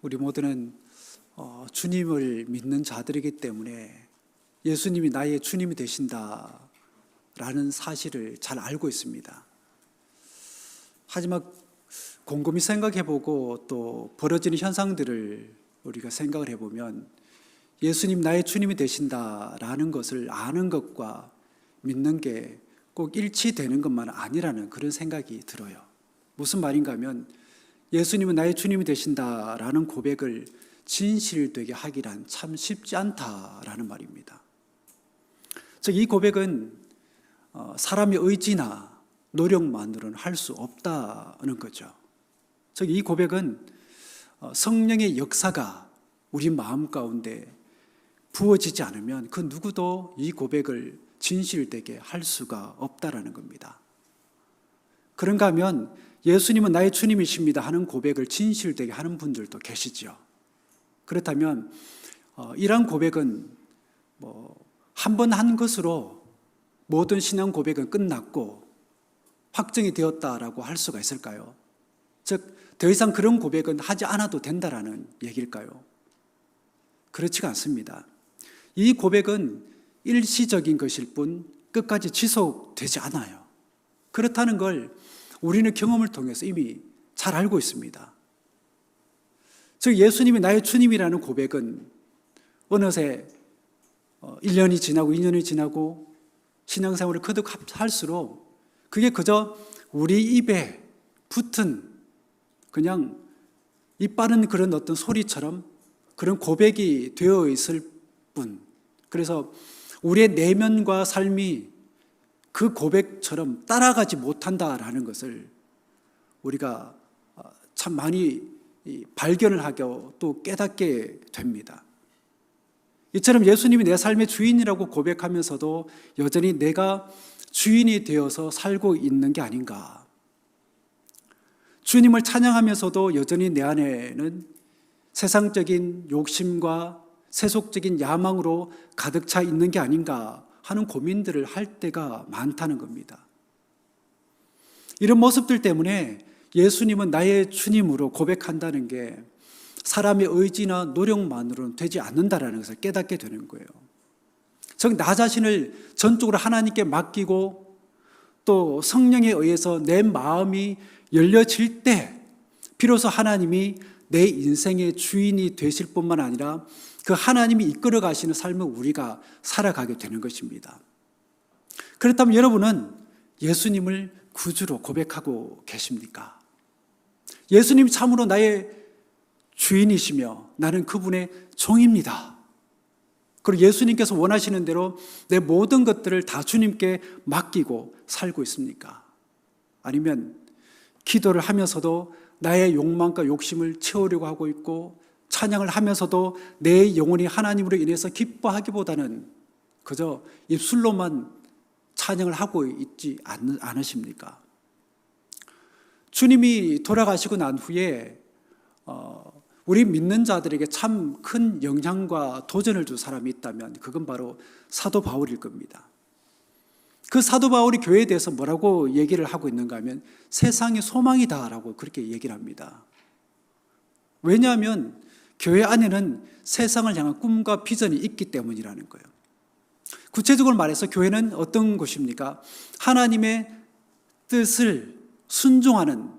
우리 모두는 주님을 믿는 자들이기 때문에 예수님이 나의 주님이 되신다라는 사실을 잘 알고 있습니다. 하지만 곰곰이 생각해보고 또 벌어지는 현상들을 우리가 생각을 해보면 예수님 나의 주님이 되신다라는 것을 아는 것과 믿는 게 꼭 일치되는 것만 아니라는 그런 생각이 들어요. 무슨 말인가 하면 예수님은 나의 주님이 되신다라는 고백을 진실되게 하기란 참 쉽지 않다라는 말입니다. 즉 이 고백은 사람의 의지나 노력만으로는 할 수 없다는 거죠. 즉 이 고백은 성령의 역사가 우리 마음 가운데 부어지지 않으면 그 누구도 이 고백을 진실되게 할 수가 없다라는 겁니다. 그런가 하면 예수님은 나의 주님이십니다 하는 고백을 진실되게 하는 분들도 계시죠. 그렇다면 이러한 고백은 한 번 한 것으로 모든 신앙 고백은 끝났고 확정이 되었다라고 할 수가 있을까요? 즉 더 이상 그런 고백은 하지 않아도 된다라는 얘기일까요? 그렇지가 않습니다. 이 고백은 일시적인 것일 뿐 끝까지 지속되지 않아요. 그렇다는 걸 우리는 경험을 통해서 이미 잘 알고 있습니다. 즉 예수님이 나의 주님이라는 고백은 어느새 1년이 지나고 2년이 지나고 신앙생활을 거듭할수록 그게 그저 우리 입에 붙은 그냥 입 바른 그런 어떤 소리처럼 그런 고백이 되어 있을 뿐, 그래서 우리의 내면과 삶이 그 고백처럼 따라가지 못한다라는 것을 우리가 참 많이 발견을 하고 또 깨닫게 됩니다. 이처럼 예수님이 내 삶의 주인이라고 고백하면서도 여전히 내가 주인이 되어서 살고 있는 게 아닌가. 주님을 찬양하면서도 여전히 내 안에는 세상적인 욕심과 세속적인 야망으로 가득 차 있는 게 아닌가 하는 고민들을 할 때가 많다는 겁니다. 이런 모습들 때문에 예수님은 나의 주님으로 고백한다는 게 사람의 의지나 노력만으로는 되지 않는다라는 것을 깨닫게 되는 거예요. 즉 나 자신을 전적으로 하나님께 맡기고 또 성령에 의해서 내 마음이 열려질 때 비로소 하나님이 내 인생의 주인이 되실 뿐만 아니라 그 하나님이 이끌어 가시는 삶을 우리가 살아가게 되는 것입니다. 그렇다면 여러분은 예수님을 구주로 고백하고 계십니까? 예수님이 참으로 나의 주인이시며 나는 그분의 종입니다. 그리고 예수님께서 원하시는 대로 내 모든 것들을 다 주님께 맡기고 살고 있습니까? 아니면 기도를 하면서도 나의 욕망과 욕심을 채우려고 하고 있고 찬양을 하면서도 내 영혼이 하나님으로 인해서 기뻐하기보다는 그저 입술로만 찬양을 하고 있지 않으십니까? 주님이 돌아가시고 난 후에 우리 믿는 자들에게 참 큰 영향과 도전을 준 사람이 있다면 그건 바로 사도 바울일 겁니다. 그 사도 바울이 교회에 대해서 뭐라고 얘기를 하고 있는가 하면 세상의 소망이다라고 그렇게 얘기를 합니다. 왜냐하면 교회 안에는 세상을 향한 꿈과 비전이 있기 때문이라는 거예요. 구체적으로 말해서 교회는 어떤 곳입니까? 하나님의 뜻을 순종하는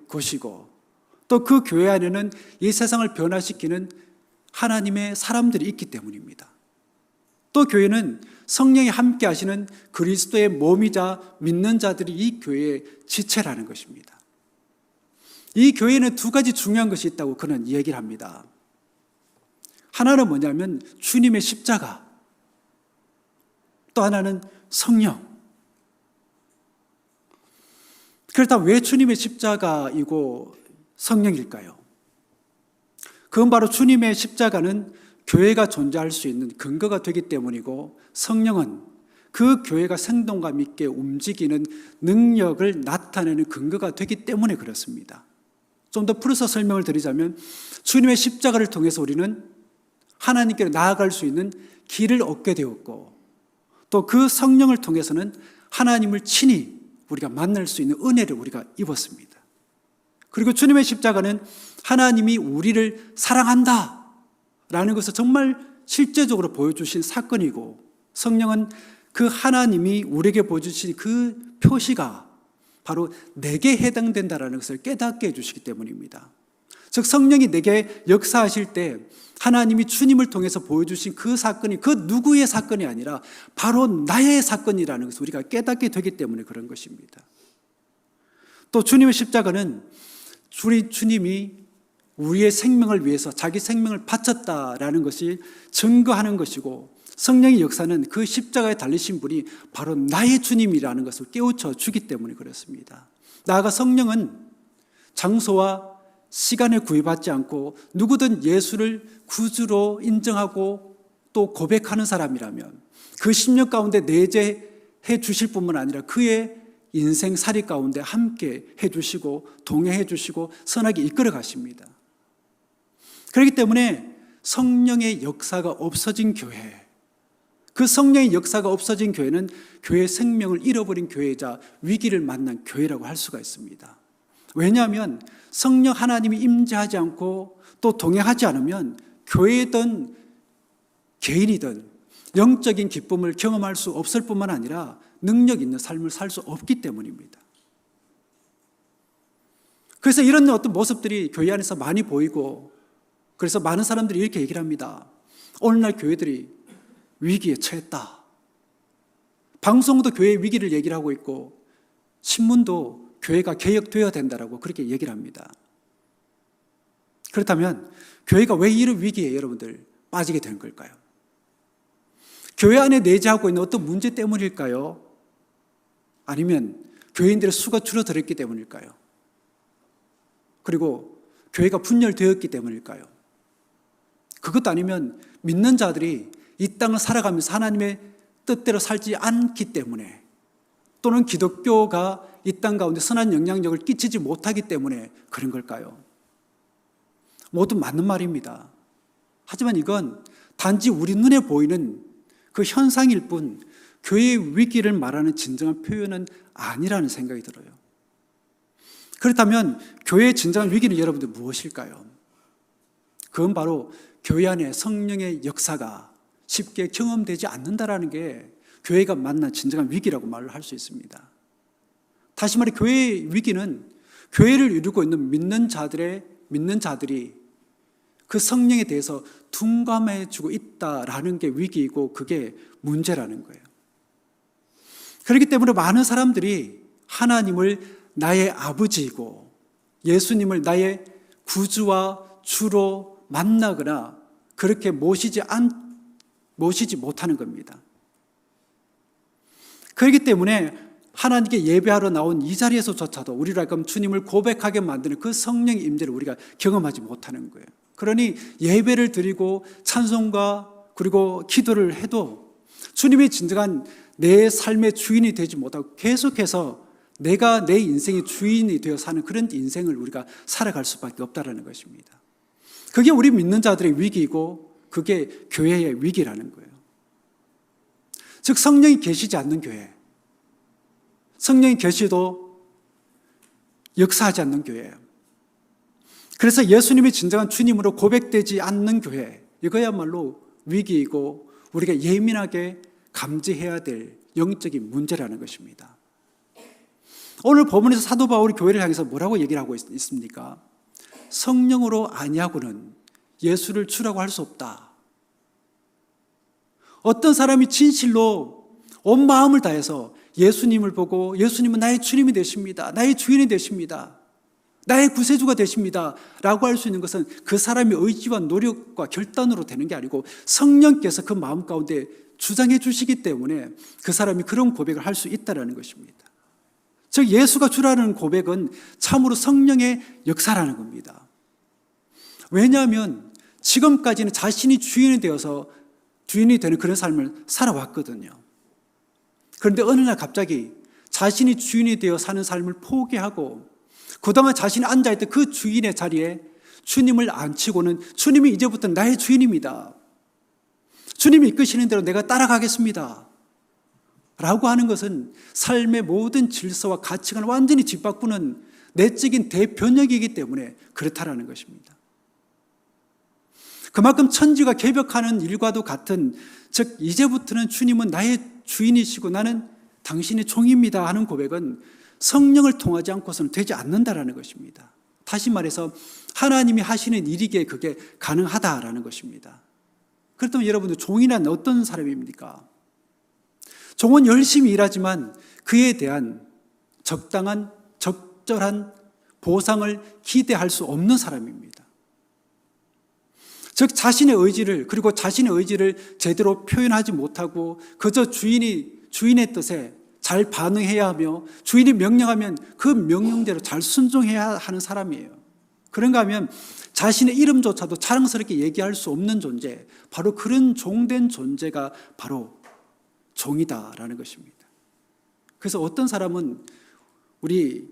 곳이고 또 그 교회 안에는 이 세상을 변화시키는 하나님의 사람들이 있기 때문입니다. 또 교회는 성령이 함께 하시는 그리스도의 몸이자 믿는 자들이 이 교회의 지체라는 것입니다. 이 교회에는 두 가지 중요한 것이 있다고 그는 얘기를 합니다. 하나는 뭐냐면 주님의 십자가, 또 하나는 성령. 그렇다면 왜 주님의 십자가이고 성령일까요? 그건 바로 주님의 십자가는 교회가 존재할 수 있는 근거가 되기 때문이고 성령은 그 교회가 생동감 있게 움직이는 능력을 나타내는 근거가 되기 때문에 그렇습니다. 좀 더 풀어서 설명을 드리자면 주님의 십자가를 통해서 우리는 하나님께로 나아갈 수 있는 길을 얻게 되었고 또 그 성령을 통해서는 하나님을 친히 우리가 만날 수 있는 은혜를 우리가 입었습니다. 그리고 주님의 십자가는 하나님이 우리를 사랑한다 라는 것을 정말 실제적으로 보여주신 사건이고, 성령은 그 하나님이 우리에게 보여주신 그 표시가 바로 내게 해당된다라는 것을 깨닫게 해주시기 때문입니다. 즉 성령이 내게 역사하실 때 하나님이 주님을 통해서 보여주신 그 사건이 그 누구의 사건이 아니라 바로 나의 사건이라는 것을 우리가 깨닫게 되기 때문에 그런 것입니다. 또 주님의 십자가는 우리 주님이 우리의 생명을 위해서 자기 생명을 바쳤다라는 것이 증거하는 것이고, 성령의 역사는 그 십자가에 달리신 분이 바로 나의 주님이라는 것을 깨우쳐 주기 때문에 그렇습니다. 나아가 성령은 장소와 시간에 구애받지 않고 누구든 예수를 구주로 인정하고 또 고백하는 사람이라면 그 심령 가운데 내재해 주실 뿐만 아니라 그의 인생살이 가운데 함께 해주시고 동행해 주시고 선하게 이끌어 가십니다. 그렇기 때문에 성령의 역사가 없어진 교회, 그 성령의 역사가 없어진 교회는 교회의 생명을 잃어버린 교회이자 위기를 만난 교회라고 할 수가 있습니다. 왜냐하면 성령 하나님이 임재하지 않고 또 동행하지 않으면 교회든 개인이든 영적인 기쁨을 경험할 수 없을 뿐만 아니라 능력 있는 삶을 살 수 없기 때문입니다. 그래서 이런 어떤 모습들이 교회 안에서 많이 보이고, 그래서 많은 사람들이 이렇게 얘기를 합니다. 오늘날 교회들이 위기에 처했다. 방송도 교회의 위기를 얘기를 하고 있고, 신문도 교회가 개혁되어야 된다라고 그렇게 얘기를 합니다. 그렇다면 교회가 왜 이런 위기에 여러분들 빠지게 된 걸까요? 교회 안에 내재하고 있는 어떤 문제 때문일까요? 아니면 교인들의 수가 줄어들었기 때문일까요? 그리고 교회가 분열되었기 때문일까요? 그것도 아니면 믿는 자들이 이 땅을 살아가면서 하나님의 뜻대로 살지 않기 때문에, 또는 기독교가 이 땅 가운데 선한 영향력을 끼치지 못하기 때문에 그런 걸까요? 모두 맞는 말입니다. 하지만 이건 단지 우리 눈에 보이는 그 현상일 뿐 교회의 위기를 말하는 진정한 표현은 아니라는 생각이 들어요. 그렇다면 교회의 진정한 위기는 여러분들 무엇일까요? 그건 바로 교회 안에 성령의 역사가 쉽게 경험되지 않는다라는 게 교회가 만난 진정한 위기라고 말을 할 수 있습니다. 다시 말해 교회의 위기는 교회를 이루고 있는 믿는 자들이 그 성령에 대해서 둔감해지고 있다라는 게 위기이고 그게 문제라는 거예요. 그렇기 때문에 많은 사람들이 하나님을 나의 아버지이고 예수님을 나의 구주와 주로 만나거나 그렇게 모시지 못하는 겁니다. 그렇기 때문에 하나님께 예배하러 나온 이 자리에서조차도 우리를 그럼 주님을 고백하게 만드는 그 성령의 임재를 우리가 경험하지 못하는 거예요. 그러니 예배를 드리고 찬송과 그리고 기도를 해도 주님이 진정한 내 삶의 주인이 되지 못하고 계속해서 내가 내 인생의 주인이 되어 사는 그런 인생을 우리가 살아갈 수밖에 없다는 것입니다. 그게 우리 믿는 자들의 위기이고 그게 교회의 위기라는 거예요. 즉 성령이 계시지 않는 교회, 성령이 계시도 역사하지 않는 교회예요. 그래서 예수님이 진정한 주님으로 고백되지 않는 교회, 이거야말로 위기이고 우리가 예민하게 감지해야 될 영적인 문제라는 것입니다. 오늘 본문에서 사도 바울이 교회를 향해서 뭐라고 얘기를 하고 있습니까? 성령으로 아니하고는 예수를 주라고 할 수 없다. 어떤 사람이 진실로 온 마음을 다해서 예수님을 보고 예수님은 나의 주님이 되십니다. 나의 주인이 되십니다. 나의 구세주가 되십니다. 라고 할 수 있는 것은 그 사람의 의지와 노력과 결단으로 되는 게 아니고 성령께서 그 마음 가운데 주장해 주시기 때문에 그 사람이 그런 고백을 할 수 있다는 것입니다. 즉 예수가 주라는 고백은 참으로 성령의 역사라는 겁니다. 왜냐하면 지금까지는 자신이 주인이 되는 그런 삶을 살아왔거든요. 그런데 어느 날 갑자기 자신이 주인이 되어 사는 삶을 포기하고 그동안 자신이 앉아있던 그 주인의 자리에 주님을 앉히고는 주님이 이제부터 나의 주인입니다. 주님이 이끄시는 대로 내가 따라가겠습니다. 라고 하는 것은 삶의 모든 질서와 가치관을 완전히 뒷바꾸는 내적인 대변혁이기 때문에 그렇다라는 것입니다. 그만큼 천지가 개벽하는 일과도 같은, 즉 이제부터는 주님은 나의 주인이시고 나는 당신의 종입니다 하는 고백은 성령을 통하지 않고서는 되지 않는다라는 것입니다. 다시 말해서 하나님이 하시는 일이기에 그게 가능하다라는 것입니다. 그렇다면 여러분들, 종이란 어떤 사람입니까? 종은 열심히 일하지만 그에 대한 적당한, 적절한 보상을 기대할 수 없는 사람입니다. 즉 자신의 의지를, 그리고 자신의 의지를 제대로 표현하지 못하고 그저 주인의 뜻에 잘 반응해야 하며 주인이 명령하면 그 명령대로 잘 순종해야 하는 사람이에요. 그런가 하면 자신의 이름조차도 자랑스럽게 얘기할 수 없는 존재, 바로 그런 종된 존재가 바로 종이다라는 것입니다. 그래서 어떤 사람은 우리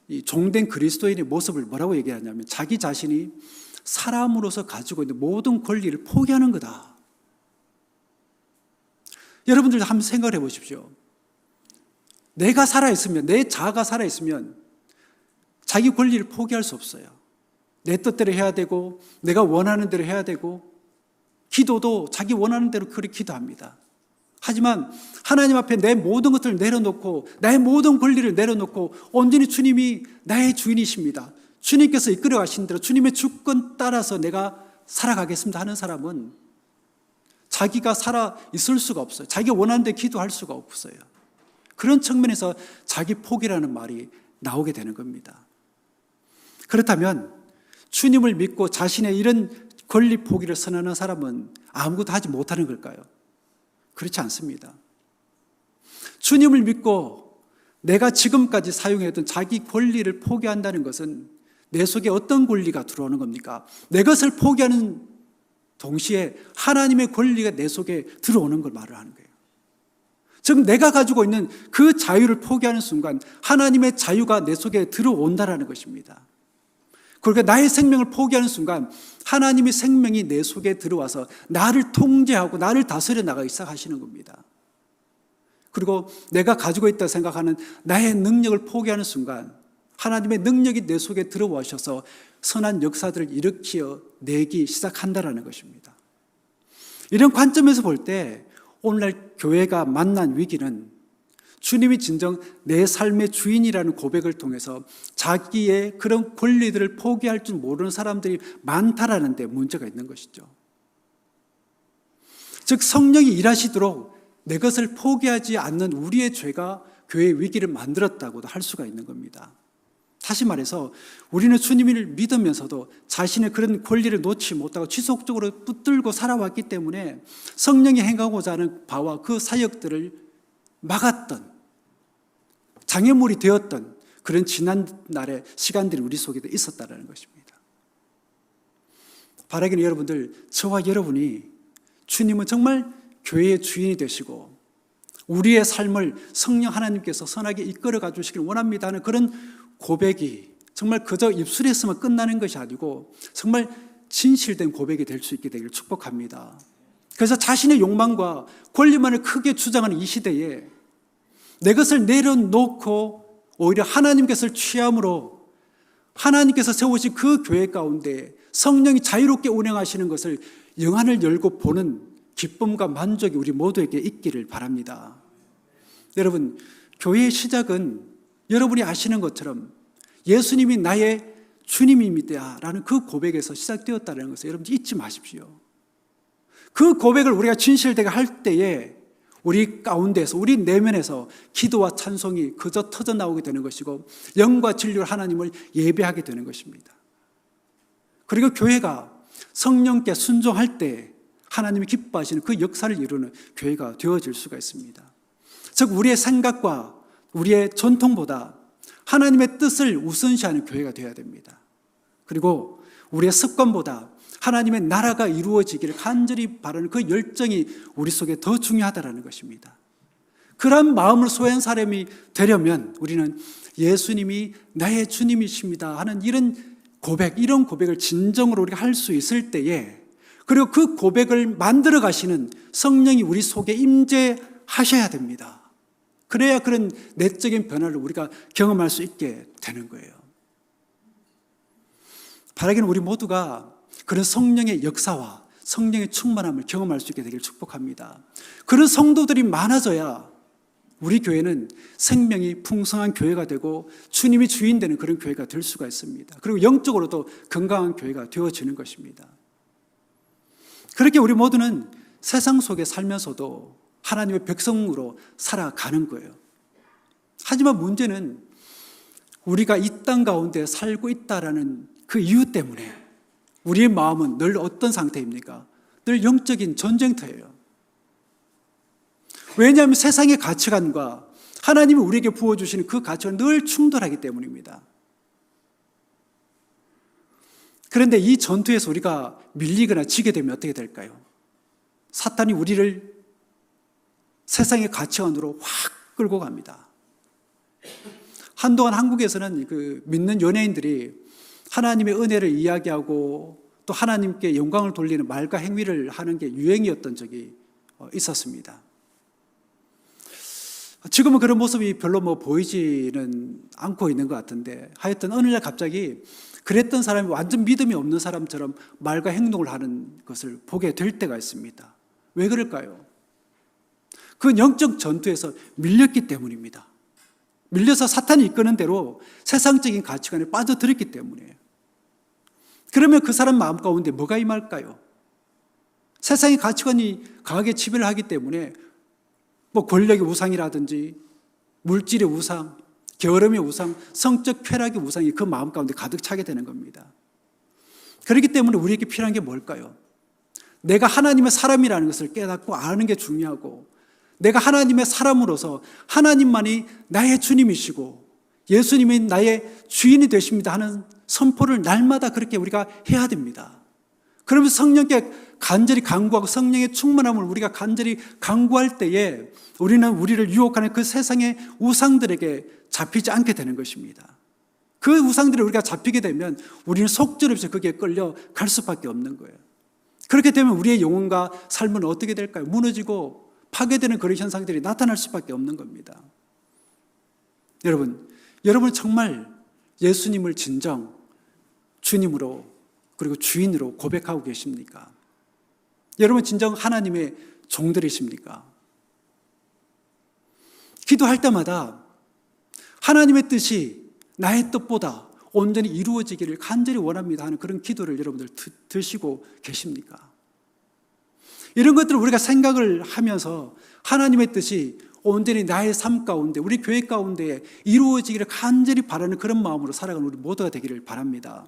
이 종된 그리스도인의 모습을 뭐라고 얘기하냐면 자기 자신이 사람으로서 가지고 있는 모든 권리를 포기하는 거다. 여러분들 한번 생각을 해보십시오. 내가 살아있으면, 내 자아가 살아있으면 자기 권리를 포기할 수 없어요. 내 뜻대로 해야 되고 내가 원하는 대로 해야 되고, 기도도 자기 원하는 대로 그렇게 기도합니다. 하지만 하나님 앞에 내 모든 것들을 내려놓고, 나의 모든 권리를 내려놓고 온전히 주님이 나의 주인이십니다, 주님께서 이끌어 가신 대로 주님의 주권 따라서 내가 살아가겠습니다 하는 사람은 자기가 살아 있을 수가 없어요. 자기가 원하는 대로 기도할 수가 없어요. 그런 측면에서 자기 포기라는 말이 나오게 되는 겁니다. 그렇다면 주님을 믿고 자신의 이런 권리 포기를 선언하는 사람은 아무것도 하지 못하는 걸까요? 그렇지 않습니다. 주님을 믿고 내가 지금까지 사용했던 자기 권리를 포기한다는 것은 내 속에 어떤 권리가 들어오는 겁니까? 내 것을 포기하는 동시에 하나님의 권리가 내 속에 들어오는 걸 말을 하는 거예요. 즉 내가 가지고 있는 그 자유를 포기하는 순간 하나님의 자유가 내 속에 들어온다라는 것입니다. 그러니까 나의 생명을 포기하는 순간 하나님의 생명이 내 속에 들어와서 나를 통제하고 나를 다스려 나가기 시작하시는 겁니다. 그리고 내가 가지고 있다고 생각하는 나의 능력을 포기하는 순간 하나님의 능력이 내 속에 들어오셔서 선한 역사들을 일으켜 내기 시작한다라는 것입니다. 이런 관점에서 볼 때 오늘날 교회가 만난 위기는 주님이 진정 내 삶의 주인이라는 고백을 통해서 자기의 그런 권리들을 포기할 줄 모르는 사람들이 많다라는 데 문제가 있는 것이죠. 즉 성령이 일하시도록 내 것을 포기하지 않는 우리의 죄가 교회의 위기를 만들었다고도 할 수가 있는 겁니다. 다시 말해서 우리는 주님을 믿으면서도 자신의 그런 권리를 놓지 못하고 지속적으로 붙들고 살아왔기 때문에 성령이 행하고자 하는 바와 그 사역들을 막았던, 장애물이 되었던 그런 지난날의 시간들이 우리 속에 있었다는 것입니다. 바라기는 여러분들, 저와 여러분이 주님은 정말 교회의 주인이 되시고 우리의 삶을 성령 하나님께서 선하게 이끌어가 주시길 원합니다 하는 그런 고백이 정말 그저 입술에서만 끝나는 것이 아니고 정말 진실된 고백이 될 수 있게 되기를 축복합니다. 그래서 자신의 욕망과 권리만을 크게 주장하는 이 시대에 내 것을 내려놓고 오히려 하나님께서 취함으로 하나님께서 세우신 그 교회 가운데 성령이 자유롭게 운행하시는 것을 영안을 열고 보는 기쁨과 만족이 우리 모두에게 있기를 바랍니다. 여러분, 교회의 시작은 여러분이 아시는 것처럼 예수님이 나의 주님입니다 라는 그 고백에서 시작되었다는 것을 여러분 잊지 마십시오. 그 고백을 우리가 진실되게 할 때에 우리 가운데서, 우리 내면에서 기도와 찬송이 그저 터져나오게 되는 것이고 영과 진리로 하나님을 예배하게 되는 것입니다. 그리고 교회가 성령께 순종할 때 하나님이 기뻐하시는 그 역사를 이루는 교회가 되어질 수가 있습니다. 즉 우리의 생각과 우리의 전통보다 하나님의 뜻을 우선시하는 교회가 되어야 됩니다. 그리고 우리의 습관보다 하나님의 나라가 이루어지기를 간절히 바라는 그 열정이 우리 속에 더 중요하다는 것입니다. 그런 마음을 소유한 사람이 되려면 우리는 예수님이 나의 주님이십니다 하는 이런 고백을 진정으로 우리가 할 수 있을 때에, 그리고 그 고백을 만들어 가시는 성령이 우리 속에 임재하셔야 됩니다. 그래야 그런 내적인 변화를 우리가 경험할 수 있게 되는 거예요. 바라기는 우리 모두가 그런 성령의 역사와 성령의 충만함을 경험할 수 있게 되기를 축복합니다. 그런 성도들이 많아져야 우리 교회는 생명이 풍성한 교회가 되고 주님이 주인 되는 그런 교회가 될 수가 있습니다. 그리고 영적으로도 건강한 교회가 되어지는 것입니다. 그렇게 우리 모두는 세상 속에 살면서도 하나님의 백성으로 살아가는 거예요. 하지만 문제는 우리가 이 땅 가운데 살고 있다라는 그 이유 때문에 우리의 마음은 늘 어떤 상태입니까? 늘 영적인 전쟁터예요. 왜냐하면 세상의 가치관과 하나님이 우리에게 부어주시는 그 가치관은 늘 충돌하기 때문입니다. 그런데 이 전투에서 우리가 밀리거나 지게 되면 어떻게 될까요? 사탄이 우리를 세상의 가치관으로 확 끌고 갑니다. 한동안 한국에서는 그 믿는 연예인들이 하나님의 은혜를 이야기하고 또 하나님께 영광을 돌리는 말과 행위를 하는 게 유행이었던 적이 있었습니다. 지금은 그런 모습이 별로 보이지는 않고 있는 것 같은데, 하여튼 어느 날 갑자기 그랬던 사람이 완전 믿음이 없는 사람처럼 말과 행동을 하는 것을 보게 될 때가 있습니다. 왜 그럴까요? 그 영적 전투에서 밀렸기 때문입니다. 밀려서 사탄이 이끄는 대로 세상적인 가치관에 빠져들었기 때문이에요. 그러면 그 사람 마음 가운데 뭐가 임할까요? 세상의 가치관이 강하게 지배를 하기 때문에 권력의 우상이라든지 물질의 우상, 게으름의 우상, 성적 쾌락의 우상이 그 마음 가운데 가득 차게 되는 겁니다. 그렇기 때문에 우리에게 필요한 게 뭘까요? 내가 하나님의 사람이라는 것을 깨닫고 아는 게 중요하고, 내가 하나님의 사람으로서 하나님만이 나의 주님이시고 예수님이 나의 주인이 되십니다 하는 선포를 날마다 그렇게 우리가 해야 됩니다. 그러면서 성령께 간절히 간구하고 성령의 충만함을 우리가 간절히 간구할 때에 우리는 우리를 유혹하는 그 세상의 우상들에게 잡히지 않게 되는 것입니다. 그 우상들에 우리가 잡히게 되면 우리는 속절없이 거기에 끌려 갈 수밖에 없는 거예요. 그렇게 되면 우리의 영혼과 삶은 어떻게 될까요? 무너지고 파괴되는 그런 현상들이 나타날 수밖에 없는 겁니다. 여러분 정말 예수님을 진정 주님으로 그리고 주인으로 고백하고 계십니까? 여러분 진정 하나님의 종들이십니까? 기도할 때마다 하나님의 뜻이 나의 뜻보다 온전히 이루어지기를 간절히 원합니다 하는 그런 기도를 여러분들 드시고 계십니까? 이런 것들을 우리가 생각을 하면서 하나님의 뜻이 온전히 나의 삶 가운데, 우리 교회 가운데 이루어지기를 간절히 바라는 그런 마음으로 살아가는 우리 모두가 되기를 바랍니다.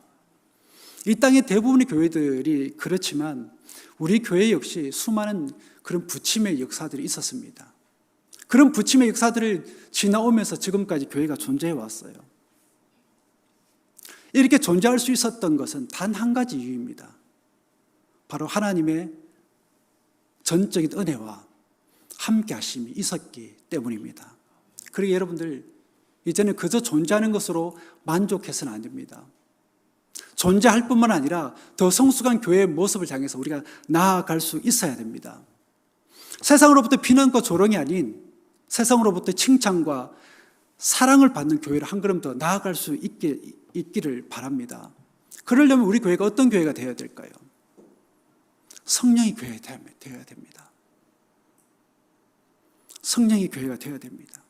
이 땅의 대부분의 교회들이 그렇지만 우리 교회 역시 수많은 그런 부침의 역사들이 있었습니다. 그런 부침의 역사들을 지나오면서 지금까지 교회가 존재해 왔어요. 이렇게 존재할 수 있었던 것은 단 한 가지 이유입니다. 바로 하나님의 전적인 은혜와 함께 하심이 있었기 때문입니다. 그리고 여러분들 이제는 그저 존재하는 것으로 만족해서는 안 됩니다. 존재할 뿐만 아니라 더 성숙한 교회의 모습을 향해서 우리가 나아갈 수 있어야 됩니다. 세상으로부터 비난과 조롱이 아닌 세상으로부터 칭찬과 사랑을 받는 교회를 한 걸음 더 나아갈 수 있기를 바랍니다. 그러려면 우리 교회가 어떤 교회가 되어야 될까요? 성령의 교회가 되어야 됩니다. 성령의 교회가 되어야 됩니다.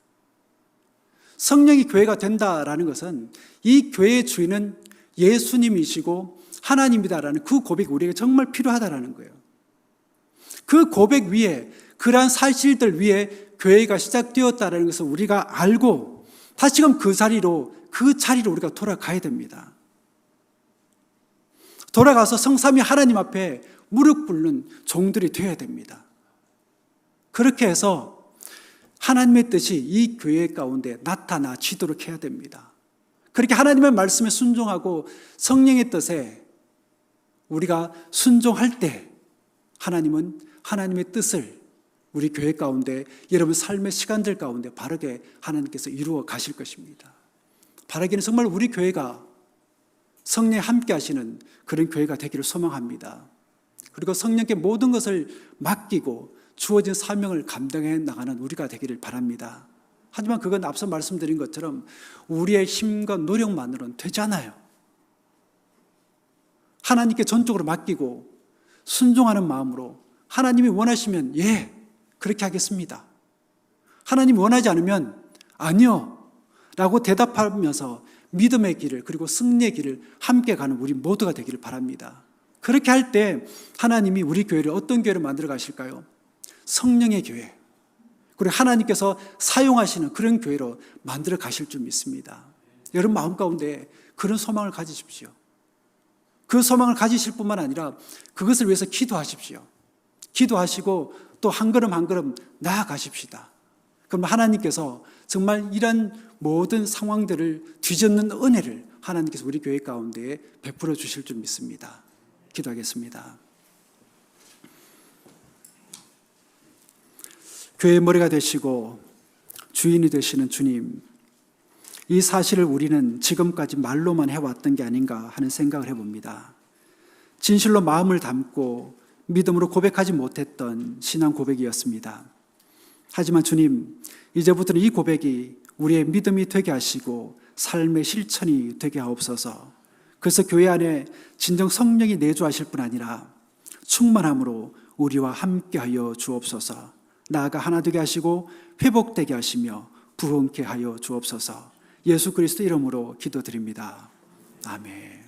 성령의 교회가 된다라는 것은 이 교회의 주인은 예수님이시고 하나님이다라는 그 고백이 우리에게 정말 필요하다라는 거예요. 그 고백 위에, 그러한 사실들 위에 교회가 시작되었다라는 것을 우리가 알고 다시금 그 자리로 우리가 돌아가야 됩니다. 돌아가서 성삼위 하나님 앞에 무릎 꿇는 종들이 되어야 됩니다. 그렇게 해서 하나님의 뜻이 이 교회 가운데 나타나지도록 해야 됩니다. 그렇게 하나님의 말씀에 순종하고 성령의 뜻에 우리가 순종할 때 하나님은 하나님의 뜻을 우리 교회 가운데, 여러분 삶의 시간들 가운데 바르게 하나님께서 이루어 가실 것입니다. 바라기는 정말 우리 교회가 성령에 함께 하시는 그런 교회가 되기를 소망합니다. 그리고 성령께 모든 것을 맡기고 주어진 사명을 감당해 나가는 우리가 되기를 바랍니다. 하지만 그건 앞서 말씀드린 것처럼 우리의 힘과 노력만으로는 되지 않아요. 하나님께 전적으로 맡기고 순종하는 마음으로 하나님이 원하시면 예, 그렇게 하겠습니다. 하나님이 원하지 않으면 아니요 라고 대답하면서 믿음의 길을 그리고 승리의 길을 함께 가는 우리 모두가 되기를 바랍니다. 그렇게 할 때 하나님이 우리 교회를 어떤 교회로 만들어 가실까요? 성령의 교회, 그리고 하나님께서 사용하시는 그런 교회로 만들어 가실 줄 믿습니다. 여러분 마음 가운데 그런 소망을 가지십시오. 그 소망을 가지실 뿐만 아니라 그것을 위해서 기도하십시오. 기도하시고 또 한 걸음 한 걸음 나아가십시다. 그럼 하나님께서 정말 이런 모든 상황들을 뒤젓는 은혜를 하나님께서 우리 교회 가운데 베풀어 주실 줄 믿습니다. 기도하겠습니다. 교회의 머리가 되시고 주인이 되시는 주님, 이 사실을 우리는 지금까지 말로만 해왔던 게 아닌가 하는 생각을 해봅니다. 진실로 마음을 담고 믿음으로 고백하지 못했던 신앙 고백이었습니다. 하지만 주님, 이제부터는 이 고백이 우리의 믿음이 되게 하시고 삶의 실천이 되게 하옵소서. 그래서 교회 안에 진정 성령이 내주하실 뿐 아니라 충만함으로 우리와 함께하여 주옵소서. 나아가 하나 되게 하시고 회복되게 하시며 부흥케 하여 주옵소서. 예수 그리스도 이름으로 기도드립니다. 아멘.